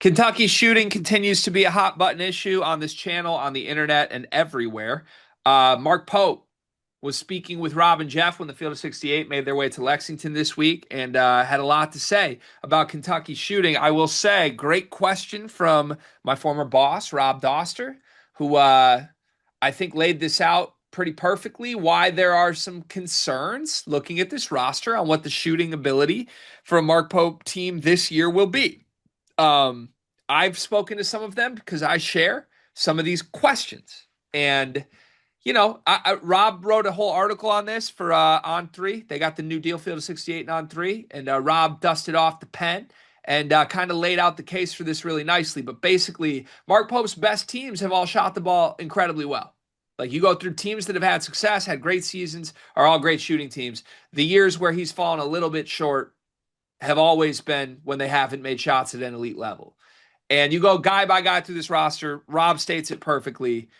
Kentucky shooting continues to be a hot button issue on this channel, on the internet, and everywhere. Mark Pope was speaking with Rob and Jeff when the Field of 68 made their way to Lexington this week and had a lot to say about Kentucky shooting. I will say, great question from my former boss, Rob Doster, who I think laid this out pretty perfectly why there are some concerns looking at this roster on what the shooting ability for a Mark Pope team this year will be. Um, I've spoken to some of them because I share some of these questions. And, Rob wrote a whole article on this for On 3. They got the new deal Field of 68 and On 3. And Rob dusted off the pen and kind of laid out the case for this really nicely. But basically, Mark Pope's best teams have all shot the ball incredibly well. Like you go through teams that have had success, had great seasons, are all great shooting teams. The years where he's fallen a little bit short have always been when they haven't made shots at an elite level. And you go guy by guy through this roster, Rob states it perfectly.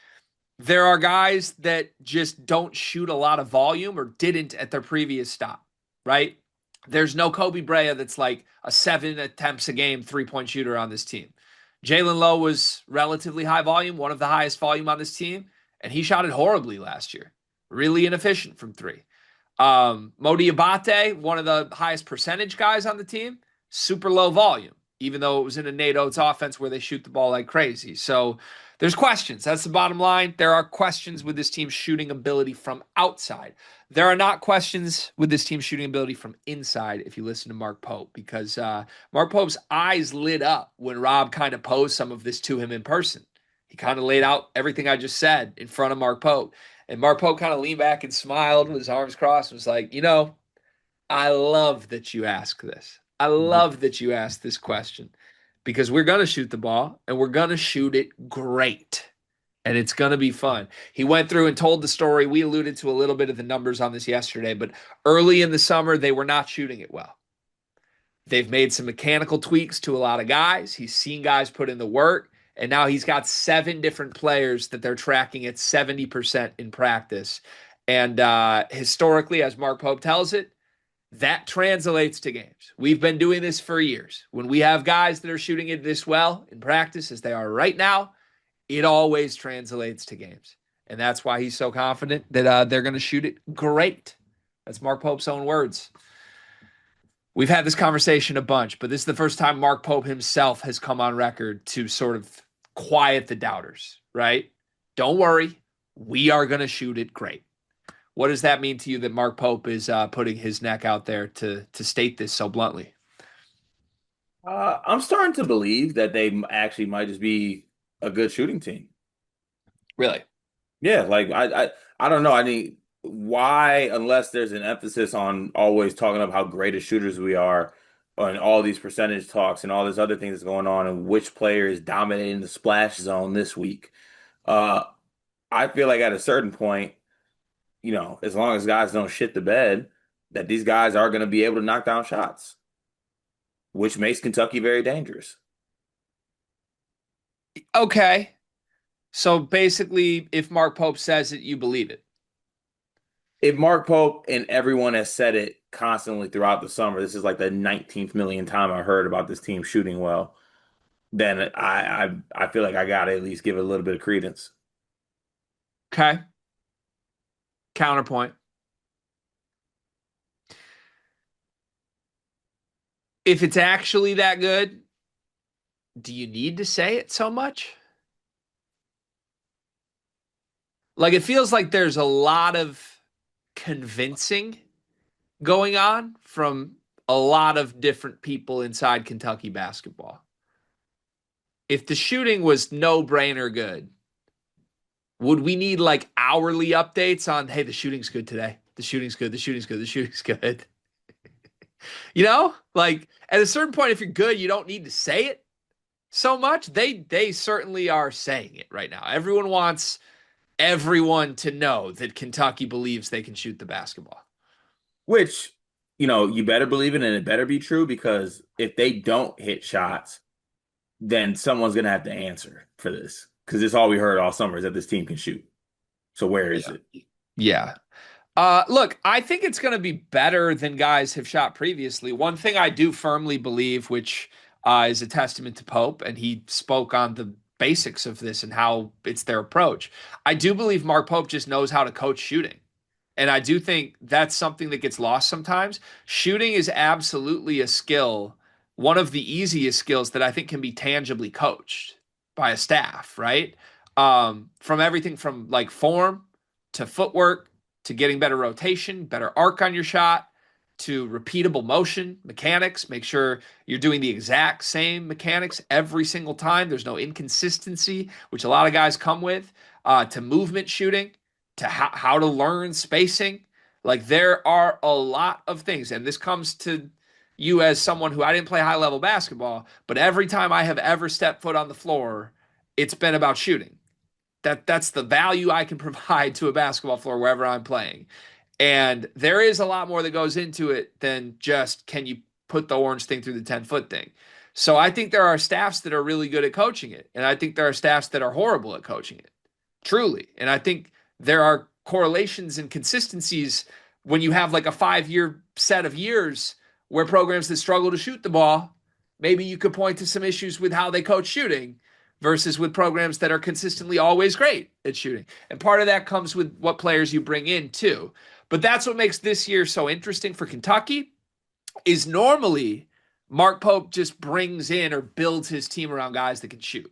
There are guys that just don't shoot a lot of volume or didn't at their previous stop, right? There's no Kobe Brea that's like a 7 attempts a game 3-point shooter on this team. Jalen Lowe was relatively high volume, one of the highest volume on this team, and he shot it horribly last year. Really inefficient from three. Modi Abate, one of the highest percentage guys on the team, super low volume, even though it was in a Nate Oates offense where they shoot the ball like crazy. So there's questions. That's the bottom line. There are questions with this team's shooting ability from outside. There are not questions with this team's shooting ability from inside if you listen to Mark Pope, because Mark Pope's eyes lit up when Rob kind of posed some of this to him in person. He kind of laid out everything I just said in front of Mark Pope. And Mark Pope kind of leaned back and smiled with his arms crossed and was like, I love that you ask this. I love that you asked this question because we're going to shoot the ball and we're going to shoot it great. And it's going to be fun. He went through and told the story. We alluded to a little bit of the numbers on this yesterday, but early in the summer, they were not shooting it well. They've made some mechanical tweaks to a lot of guys. He's seen guys put in the work. And now he's got 7 different players that they're tracking at 70% in practice. And historically, as Mark Pope tells it, that translates to games. We've been doing this for years. When we have guys that are shooting it this well in practice as they are right now, it always translates to games. And that's why he's so confident that they're going to shoot it great. That's Mark Pope's own words. We've had this conversation a bunch, but this is the first time Mark Pope himself has come on record to sort of quiet the doubters, right? Don't worry. We are going to shoot it great. What does that mean to you that Mark Pope is putting his neck out there to state this so bluntly? I'm starting to believe that they actually might just be a good shooting team. Really? Yeah, like I don't know. I mean, why, unless there's an emphasis on always talking about how great as shooters we are, and all these percentage talks and all these other things that's going on, and which player is dominating the splash zone this week. Uh, I feel like at a certain point, as long as guys don't shit the bed, that these guys are going to be able to knock down shots, which makes Kentucky very dangerous. Okay. So basically, if Mark Pope says it, you believe it. If Mark Pope and everyone has said it constantly throughout the summer, this is like the 19th million time I heard about this team shooting well, then I feel like I gotta at least give it a little bit of credence. Okay. Counterpoint. If it's actually that good, do you need to say it so much? Like it feels like there's a lot of convincing going on from a lot of different people inside Kentucky basketball. If the shooting was no brainer good, would we need like hourly updates on, hey, the shooting's good today? The shooting's good. The shooting's good. The shooting's good. Like at a certain point, if you're good, you don't need to say it so much. They certainly are saying it right now. Everyone wants everyone to know that Kentucky believes they can shoot the basketball. Which, you better believe it and it better be true because if they don't hit shots, then someone's gonna have to answer for this. Because it's all we heard all summer is that this team can shoot. So where is Yeah. it? Yeah. Look, I think it's going to be better than guys have shot previously. One thing I do firmly believe, which is a testament to Pope, and he spoke on the basics of this and how it's their approach. I do believe Mark Pope just knows how to coach shooting. And I do think that's something that gets lost sometimes. Shooting is absolutely a skill, one of the easiest skills that I think can be tangibly coached by a staff, right? From everything from like form to footwork to getting better rotation, better arc on your shot, to repeatable motion mechanics. Make sure you're doing the exact same mechanics every single time. There's no inconsistency, which a lot of guys come with, to movement shooting, to how to learn spacing. Like there are a lot of things, and this comes to you as someone who I didn't play high level basketball, but every time I have ever stepped foot on the floor, it's been about shooting. That's the value I can provide to a basketball floor wherever I'm playing. And there is a lot more that goes into it than just can you put the orange thing through the 10-foot thing. So I think there are staffs that are really good at coaching it, and I think there are staffs that are horrible at coaching it. Truly. And I think there are correlations and consistencies when you have like a 5 year set of years where programs that struggle to shoot the ball, maybe you could point to some issues with how they coach shooting versus with programs that are consistently always great at shooting. And part of that comes with what players you bring in too. But that's what makes this year so interesting for Kentucky is normally Mark Pope just brings in or builds his team around guys that can shoot.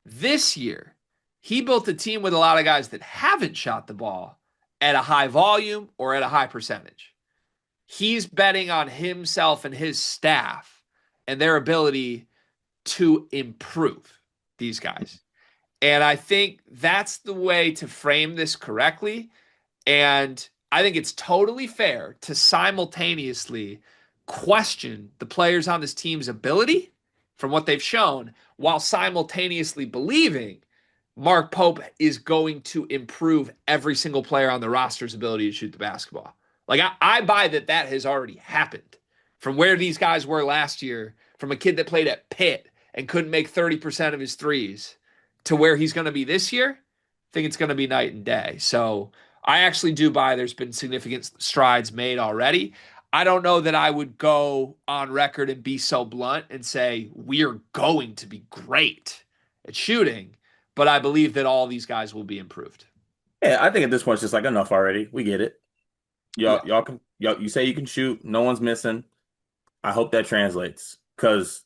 This year, he built a team with a lot of guys that haven't shot the ball at a high volume or at a high percentage. He's betting on himself and his staff and their ability to improve these guys. And I think that's the way to frame this correctly. And I think it's totally fair to simultaneously question the players on this team's ability from what they've shown while simultaneously believing Mark Pope is going to improve every single player on the roster's ability to shoot the basketball. Like, I buy that that has already happened from where these guys were last year, from a kid that played at Pitt and couldn't make 30% of his threes to where he's going to be this year. I think it's going to be night and day. So I actually do buy there's been significant strides made already. I don't know that I would go on record and be so blunt and say we're going to be great at shooting, but I believe that all these guys will be improved. Yeah, I think at this point it's just like enough already. We get it. Yeah, Y'all you say you can shoot, no one's missing. I hope that translates. Because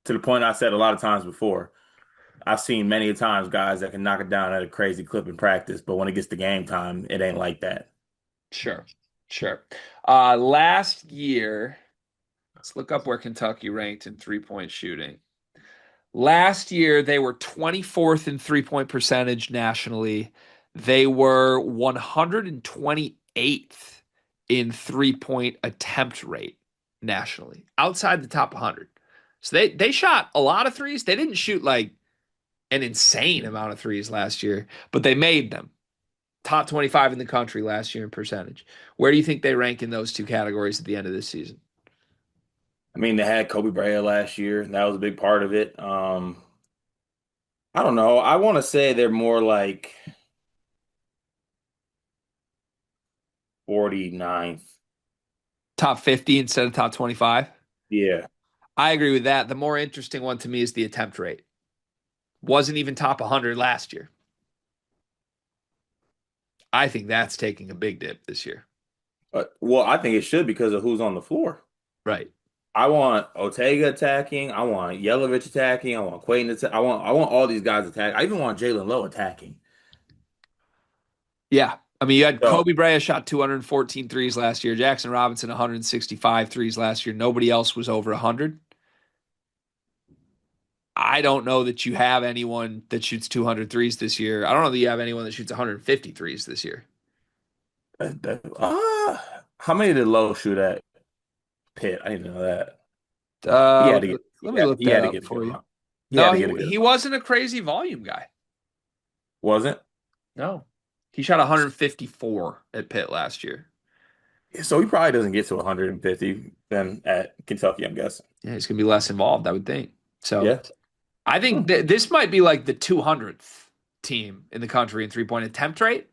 to the point I said a lot of times before, I've seen many times guys that can knock it down at a crazy clip in practice, but when it gets to game time, it ain't like that. sure. Sure. Last year, let's look up where Kentucky ranked in 3-point shooting. Last year, they were 24th in 3-point percentage nationally. They were 128th in 3-point attempt rate nationally, outside the top 100. So they shot a lot of threes. They didn't shoot like an insane amount of threes last year, but they made them. Top 25 in the country last year in percentage. Where do you think they rank in those two categories at the end of this season? I mean, they had Kobe Bryant last year, and that was a big part of it. I don't know. I want to say they're more like 49th. Top 50 instead of top 25? Yeah. I agree with that. The more interesting one to me is the attempt rate. Wasn't even top 100 last year. I think that's taking a big dip this year. Well, I think it should because of who's on the floor. Right. I want Ortega attacking. I want Yelovich attacking. I want Quaden attacking. I want all these guys attacking. I even want Jalen Lowe attacking. Yeah. I mean, you had So Kobe Bryant shot 214 threes last year. Jackson Robinson 165 threes last year. Nobody else was over 100. I don't know that you have anyone that shoots 200 threes this year. I don't know that you have anyone that shoots 150 threes this year. how many did Lowe shoot at Pitt? I need to know that. He Uh, had let to me, get let me look he that had to up get a good for you. amount. He had No, to get a good he amount. wasn't a crazy volume guy. Wasn't? No. He shot 154 at Pitt last year. So he probably doesn't get to 150 then at Kentucky, I'm guessing. Yeah, he's going to be less involved, I would think. So Yeah. I think Hmm. this might be like the 200th team in the country in 3-point attempt rate,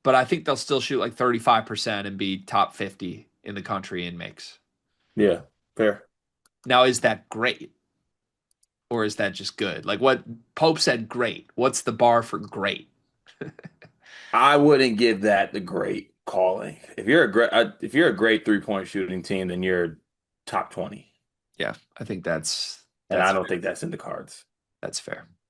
but I think they'll still shoot like 35% and be top 50 in the country in makes. Yeah. Fair. Now, is that great? or is that just good? Like what Pope said, great. What's the bar for great? I wouldn't give that the great calling. If you're a great 3-point shooting team, then you're top 20. Yeah, I think And that's I don't fair. think that's in the cards. That's fair.